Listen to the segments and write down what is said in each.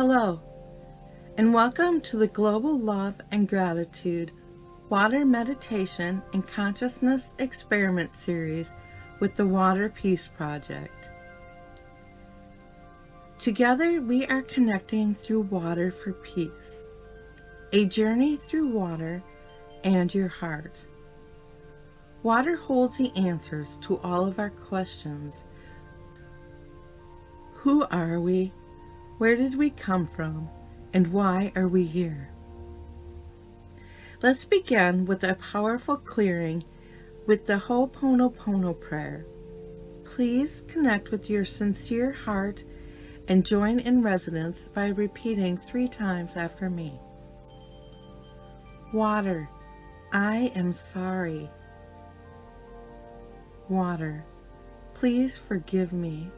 Hello, and welcome to the Global Love and Gratitude Water Meditation and Consciousness Experiment Series with the Water Peace Project. Together we are connecting through water for peace, a journey through water and your heart. Water holds the answers to all of our questions. Who are we? Where did we come from? And why are we here? Let's begin with a powerful clearing with the Ho'oponopono prayer. Please connect with your sincere heart and join in resonance by repeating 3 times after me. Water, I am sorry. Water, please forgive me.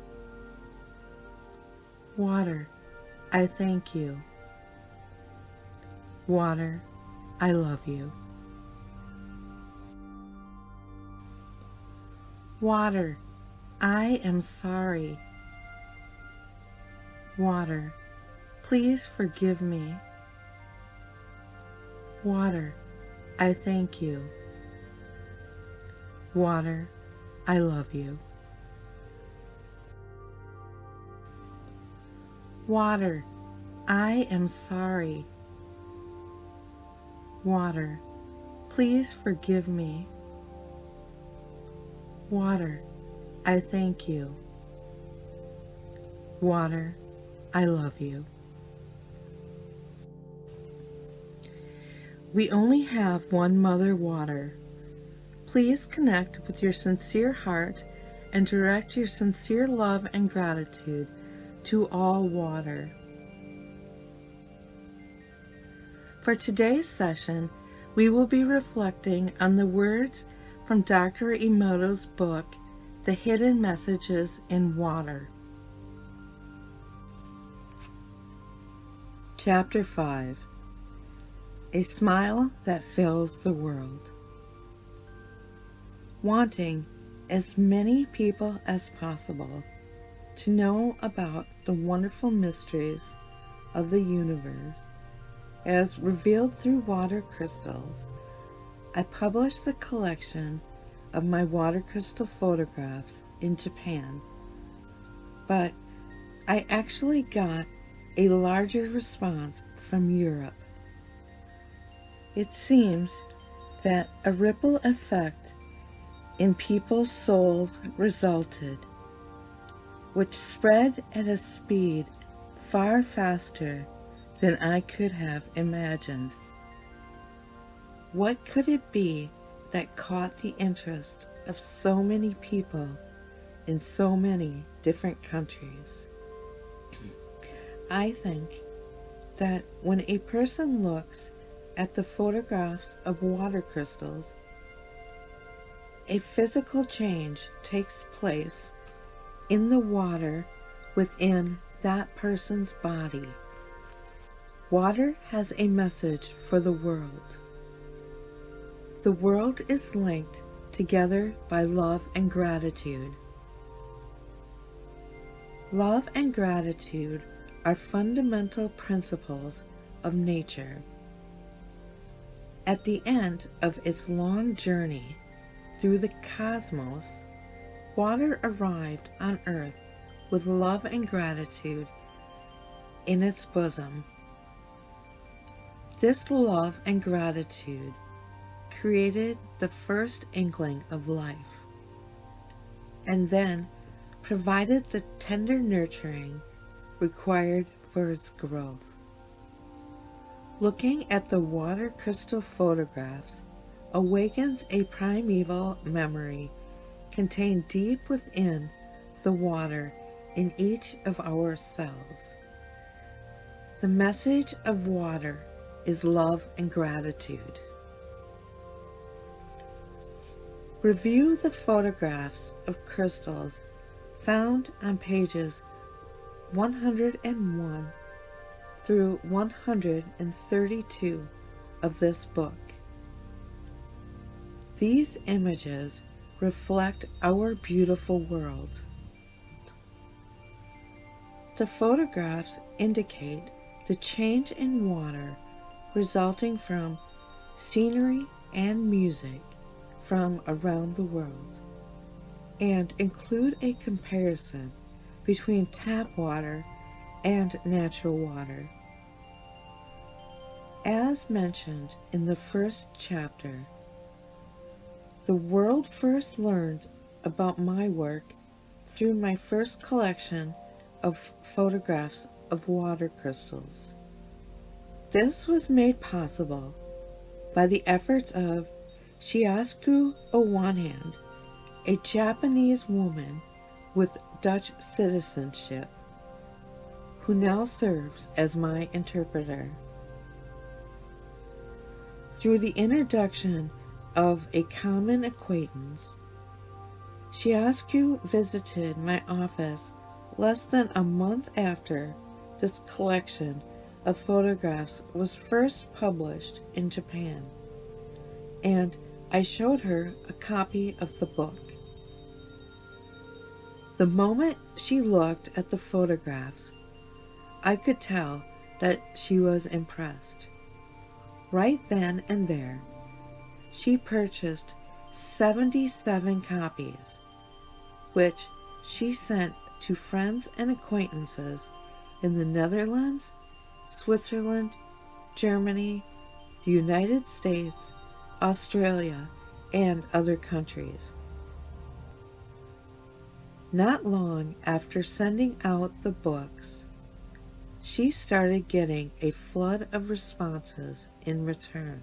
Water, I thank you. Water, I love you. Water, I am sorry. Water, please forgive me. Water, I thank you. Water, I love you. Water, I am sorry. Water, please forgive me. Water, I thank you. Water, I love you. We only have one Mother Water. Please connect with your sincere heart and direct your sincere love and gratitude to all water. For today's session, we will be reflecting on the words from Dr. Emoto's book, The Hidden Messages in Water. Chapter 5. A Smile That Fills the World. Wanting as many people as possible to know about the wonderful mysteries of the universe as revealed through water crystals, I published the collection of my water crystal photographs in Japan, but I actually got a larger response from Europe. It seems that a ripple effect in people's souls resulted, which spread at a speed far faster than I could have imagined. What could it be that caught the interest of so many people in so many different countries? I think that when a person looks at the photographs of water crystals, a physical change takes place in the water within that person's body. Water has a message for the world. The world is linked together by love and gratitude. Love and gratitude are fundamental principles of nature. At the end of its long journey through the cosmos, water arrived on Earth with love and gratitude in its bosom. This love and gratitude created the first inkling of life, and then provided the tender nurturing required for its growth. Looking at the water crystal photographs awakens a primeval memory contained deep within the water in each of our cells. The message of water is love and gratitude. Review the photographs of crystals found on pages 101 through 132 of this book. These images reflect our beautiful world. The photographs indicate the change in water resulting from scenery and music from around the world, and include a comparison between tap water and natural water. As mentioned in the first chapter, the world first learned about my work through my first collection of photographs of water crystals. This was made possible by the efforts of Shiasuku Owanhand, a Japanese woman with Dutch citizenship, who now serves as my interpreter. Through the introduction of a common acquaintance, Shiasuku visited my office less than a month after this collection of photographs was first published in Japan, and I showed her a copy of the book. The moment she looked at the photographs, I could tell that she was impressed. Right then and there, she purchased 77 copies, which she sent to friends and acquaintances in the Netherlands, Switzerland, Germany, the United States, Australia, and other countries. Not long after sending out the books, she started getting a flood of responses in return.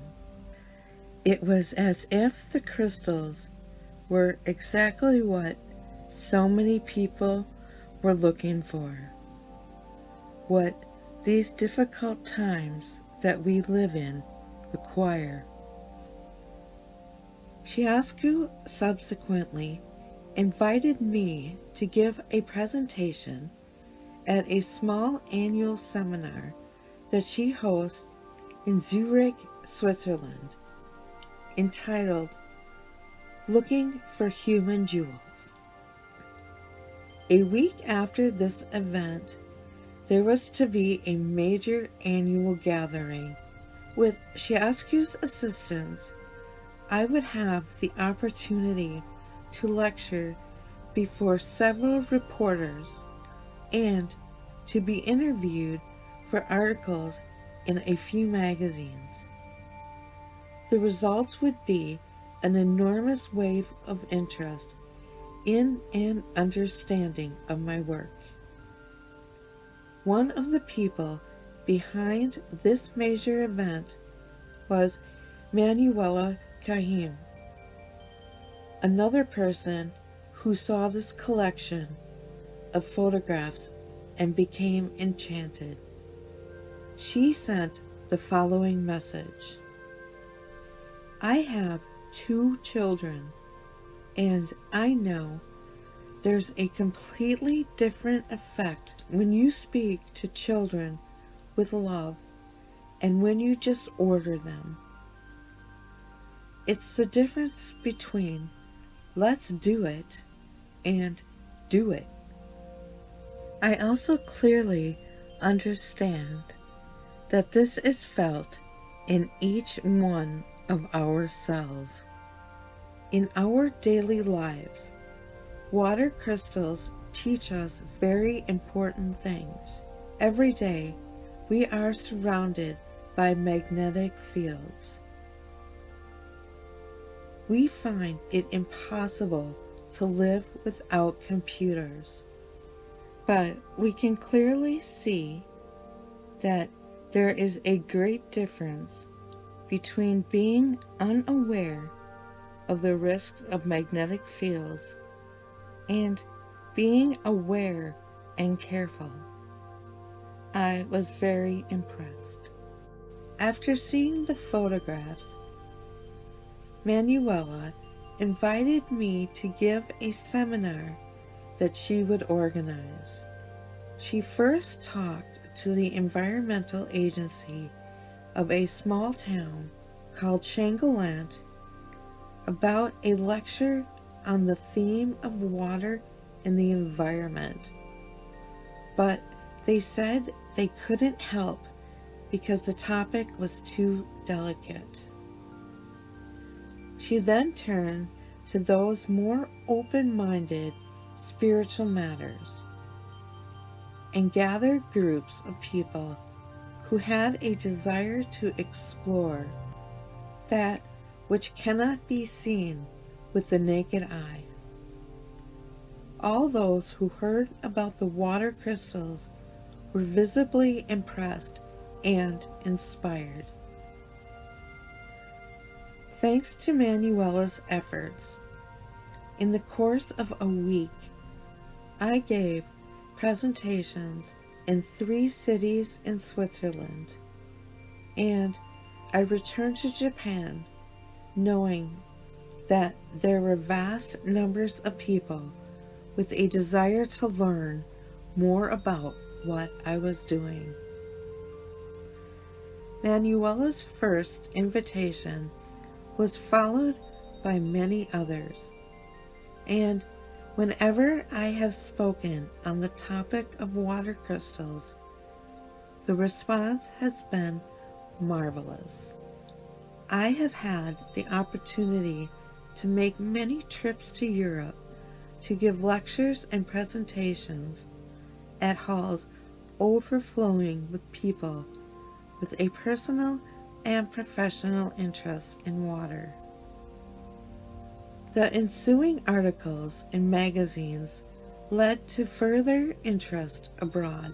It was as if the crystals were exactly what so many people were looking for, what these difficult times that we live in require. Shiasuku subsequently invited me to give a presentation at a small annual seminar that she hosts in Zurich, Switzerland, entitled Looking for Human Jewels. A week after this event, there was to be a major annual gathering. With Shiasuku's assistance, I would have the opportunity to lecture before several reporters and to be interviewed for articles in a few magazines. The results would be an enormous wave of interest in and understanding of my work. One of the people behind this major event was Manuela Kahim, another person who saw this collection of photographs and became enchanted. She sent the following message: I have 2 children, and I know there's a completely different effect when you speak to children with love and when you just order them. It's the difference between let's do it and do it. I also clearly understand that this is felt in each one of our cells. In our daily lives, water crystals teach us very important things. Every day, we are surrounded by magnetic fields. We find it impossible to live without computers, but we can clearly see that there is a great difference between being unaware of the risks of magnetic fields and being aware and careful. I was very impressed. After seeing the photographs, Manuela invited me to give a seminar that she would organize. She first talked to the environmental agency of a small town called Shangalant about a lecture on the theme of water and the environment, but they said they couldn't help because the topic was too delicate. She then turned to those more open-minded spiritual matters and gathered groups of people who had a desire to explore that which cannot be seen with the naked eye. All those who heard about the water crystals were visibly impressed and inspired. Thanks to Manuela's efforts, in the course of a week, I gave presentations in 3 cities in Switzerland, and I returned to Japan knowing that there were vast numbers of people with a desire to learn more about what I was doing. Manuela's first invitation was followed by many others, and whenever I have spoken on the topic of water crystals, the response has been marvelous. I have had the opportunity to make many trips to Europe to give lectures and presentations at halls overflowing with people with a personal and professional interest in water. The ensuing articles in magazines led to further interest abroad,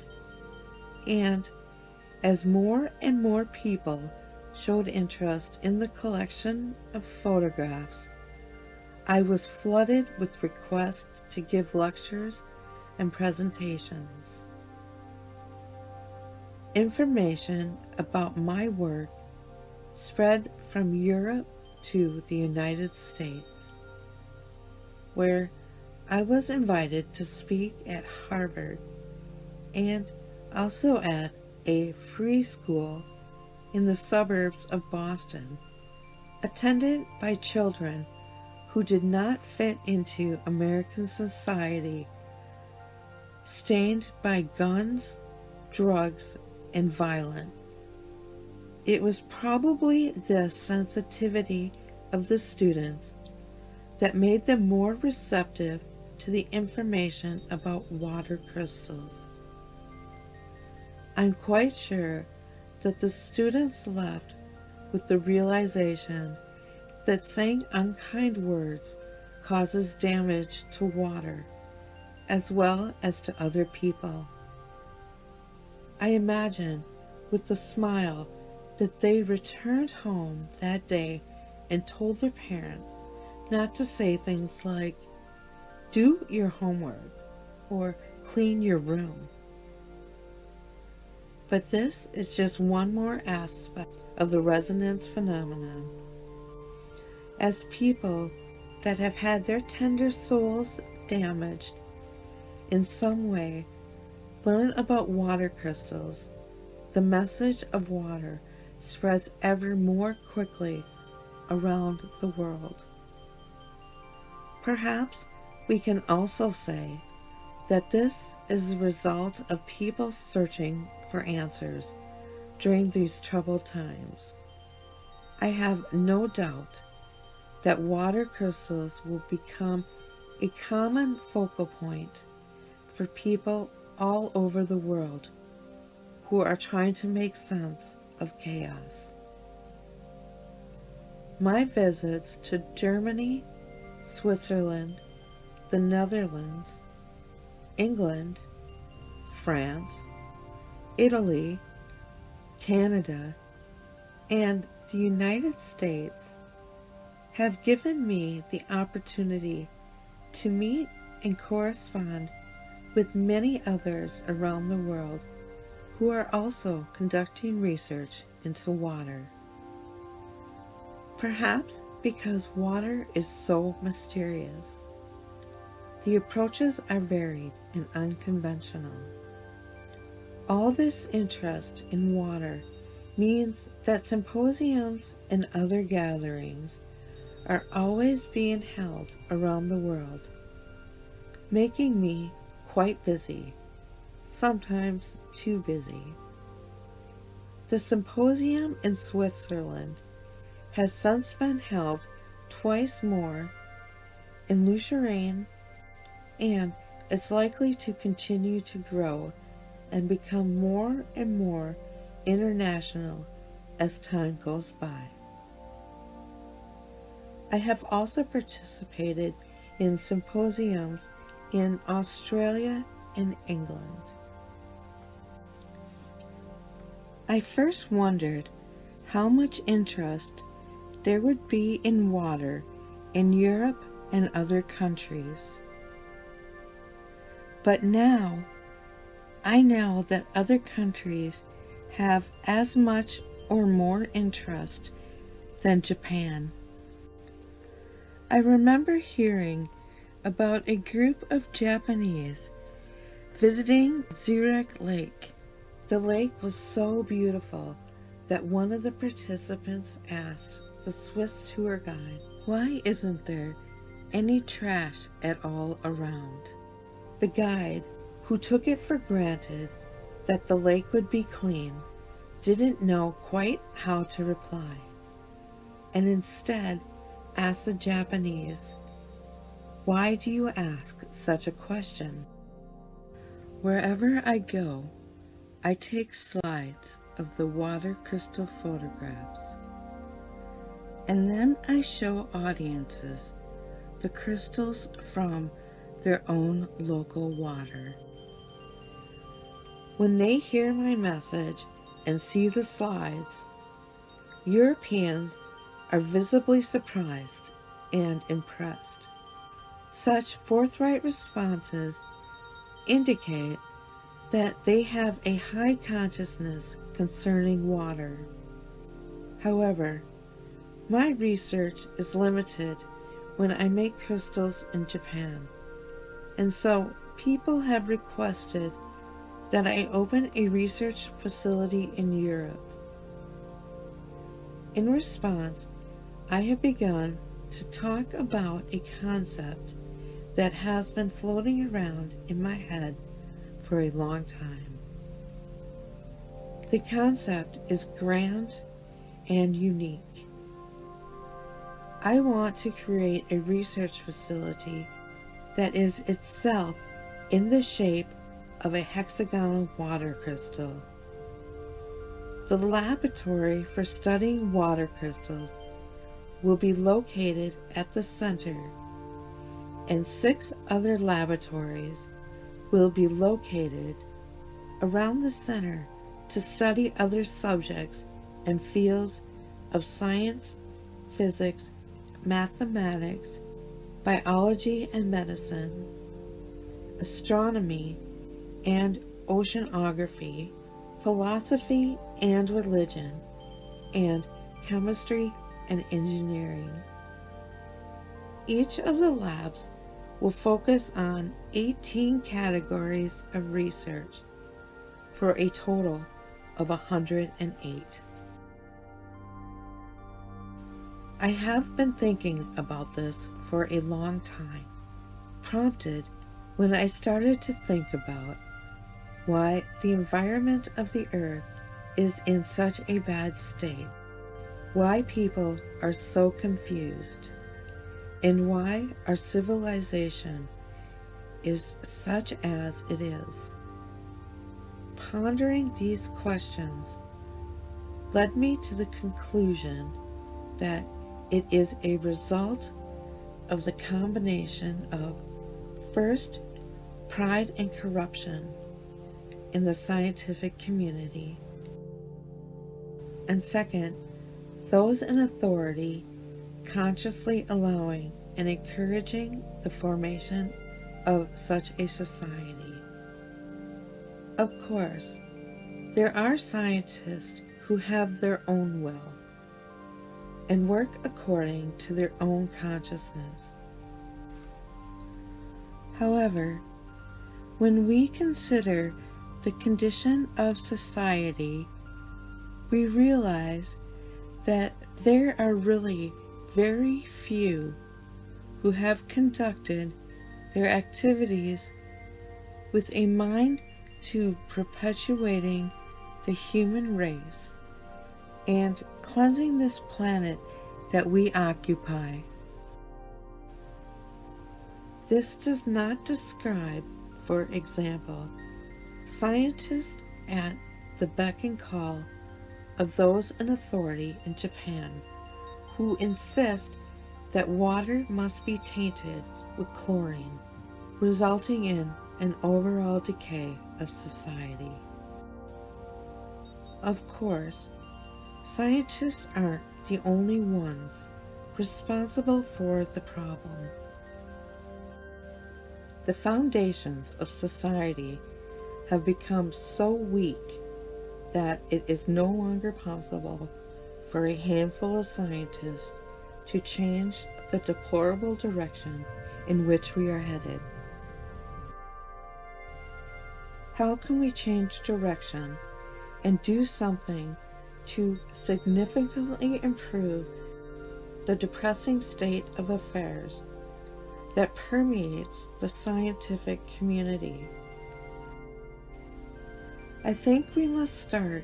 and as more and more people showed interest in the collection of photographs, I was flooded with requests to give lectures and presentations. Information about my work spread from Europe to the United States, where I was invited to speak at Harvard and also at a free school in the suburbs of Boston, attended by children who did not fit into American society, stained by guns, drugs, and violence. It was probably the sensitivity of the students that made them more receptive to the information about water crystals. I'm quite sure that the students left with the realization that saying unkind words causes damage to water as well as to other people. I imagine with a smile that they returned home that day and told their parents not to say things like, "Do your homework," or "clean your room." But this is just one more aspect of the resonance phenomenon. As people that have had their tender souls damaged in some way learn about water crystals, the message of water spreads ever more quickly around the world. Perhaps we can also say that this is the result of people searching for answers during these troubled times. I have no doubt that water crystals will become a common focal point for people all over the world who are trying to make sense of chaos. My visits to Germany, Switzerland, the Netherlands, England, France, Italy, Canada, and the United States have given me the opportunity to meet and correspond with many others around the world who are also conducting research into water. Perhaps because water is so mysterious, the approaches are varied and unconventional. All this interest in water means that symposiums and other gatherings are always being held around the world, making me quite busy, sometimes too busy. The symposium in Switzerland has since been held twice more in Lucerne, and it's likely to continue to grow and become more and more international as time goes by. I have also participated in symposiums in Australia and England. I first wondered how much interest there would be in water in Europe and other countries. But now I know that other countries have as much or more interest than Japan. I remember hearing about a group of Japanese visiting Zurich Lake. The lake was so beautiful that one of the participants asked the Swiss tour guide, "Why isn't there any trash at all around?" The guide, who took it for granted that the lake would be clean, didn't know quite how to reply, and instead asked the Japanese, "Why do you ask such a question?" Wherever I go, I take slides of the water crystal photographs, and then I show audiences the crystals from their own local water. When they hear my message and see the slides, Europeans are visibly surprised and impressed. Such forthright responses indicate that they have a high consciousness concerning water. However, my research is limited when I make crystals in Japan, and so people have requested that I open a research facility in Europe. In response, I have begun to talk about a concept that has been floating around in my head for a long time. The concept is grand and unique. I want to create a research facility that is itself in the shape of a hexagonal water crystal. The laboratory for studying water crystals will be located at the center, and 6 other laboratories will be located around the center to study other subjects and fields of science, physics, mathematics, biology and medicine, astronomy and oceanography, philosophy and religion, and chemistry and engineering. Each of the labs will focus on 18 categories of research for a total of 108. I have been thinking about this for a long time, prompted when I started to think about why the environment of the earth is in such a bad state, why people are so confused, and why our civilization is such as it is. Pondering these questions led me to the conclusion that it is a result of the combination of, first, pride and corruption in the scientific community, and second, those in authority consciously allowing and encouraging the formation of such a society. Of course, there are scientists who have their own will and work according to their own consciousness. However, when we consider the condition of society, we realize that there are really very few who have conducted their activities with a mind to perpetuating the human race and cleansing this planet that we occupy. This does not describe, for example, scientists at the beck and call of those in authority in Japan who insist that water must be tainted with chlorine, resulting in an overall decay of society. Of course, scientists aren't the only ones responsible for the problem. The foundations of society have become so weak that it is no longer possible for a handful of scientists to change the deplorable direction in which we are headed. How can we change direction and do something to significantly improve the depressing state of affairs that permeates the scientific community? I think we must start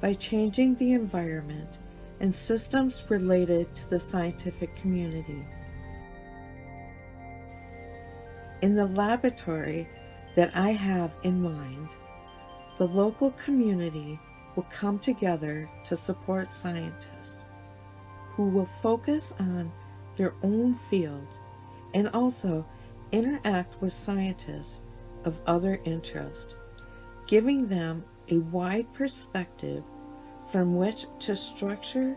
by changing the environment and systems related to the scientific community. In the laboratory that I have in mind, the local community will come together to support scientists who will focus on their own field and also interact with scientists of other interest, giving them a wide perspective from which to structure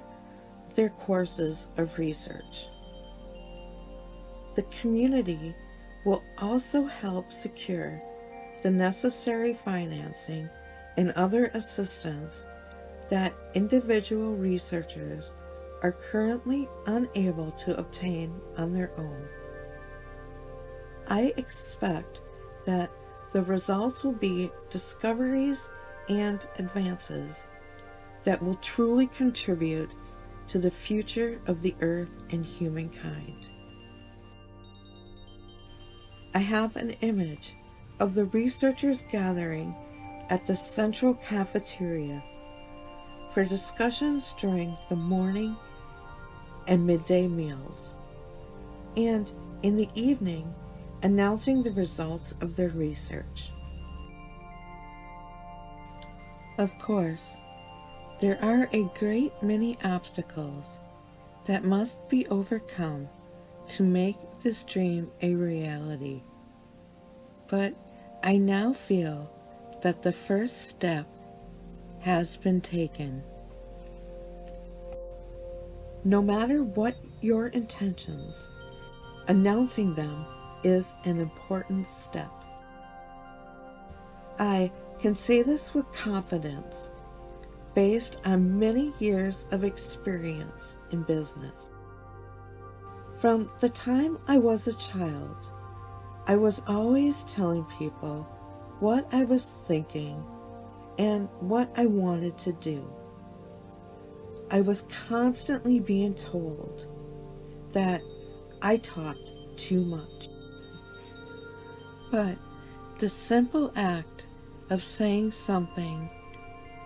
their courses of research. The community will also help secure the necessary financing and other assistance that individual researchers are currently unable to obtain on their own. I expect that the results will be discoveries and advances that will truly contribute to the future of the earth and humankind. I have an image of the researchers gathering at the central cafeteria for discussions during the morning and midday meals, and in the evening announcing the results of their research. Of course, there are a great many obstacles that must be overcome to make this dream a reality, but I now feel that the first step has been taken. No matter what your intentions, announcing them is an important step. I can say this with confidence based on many years of experience in business. From the time I was a child, I was always telling people what I was thinking and what I wanted to do. I was constantly being told that I talked too much. But the simple act of saying something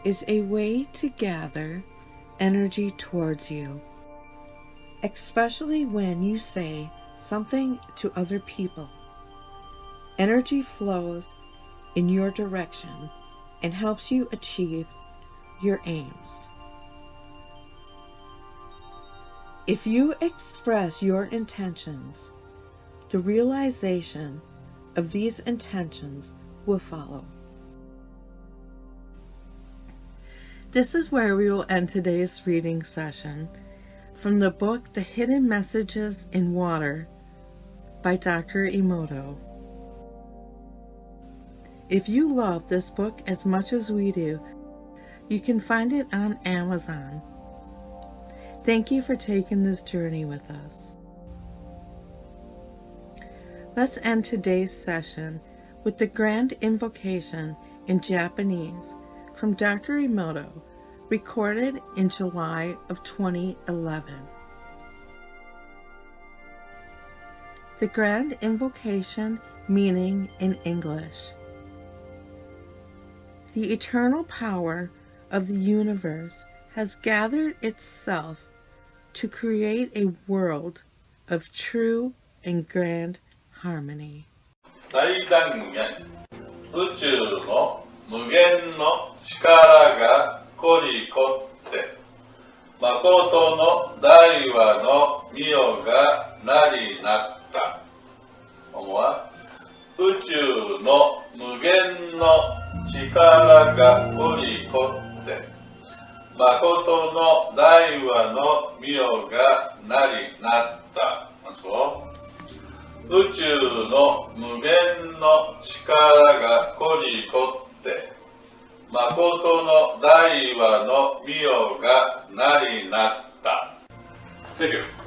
is a way to gather energy towards you, especially when you say something to other people. Energy flows in your direction and helps you achieve your aims. If you express your intentions, the realization of these intentions will follow. This is where we will end today's reading session from the book The Hidden Messages in Water by Dr. Emoto. If you love this book as much as we do, you can find it on Amazon. Thank you for taking this journey with us. Let's end today's session with the Grand Invocation in Japanese from Dr. Emoto, recorded in July of 2011. The Grand Invocation meaning in English. The eternal power of the universe has gathered itself to create a world of true and grand harmony. 大断言、宇宙の無限の力が凝り凝って誠の大和の御代がなりなった。思わ宇宙の無限の力が凝り凝って誠の大和の御代がなりなった。そう宇宙の無限の力が凝り凝って誠の大和の御代がなりなった。Thank you.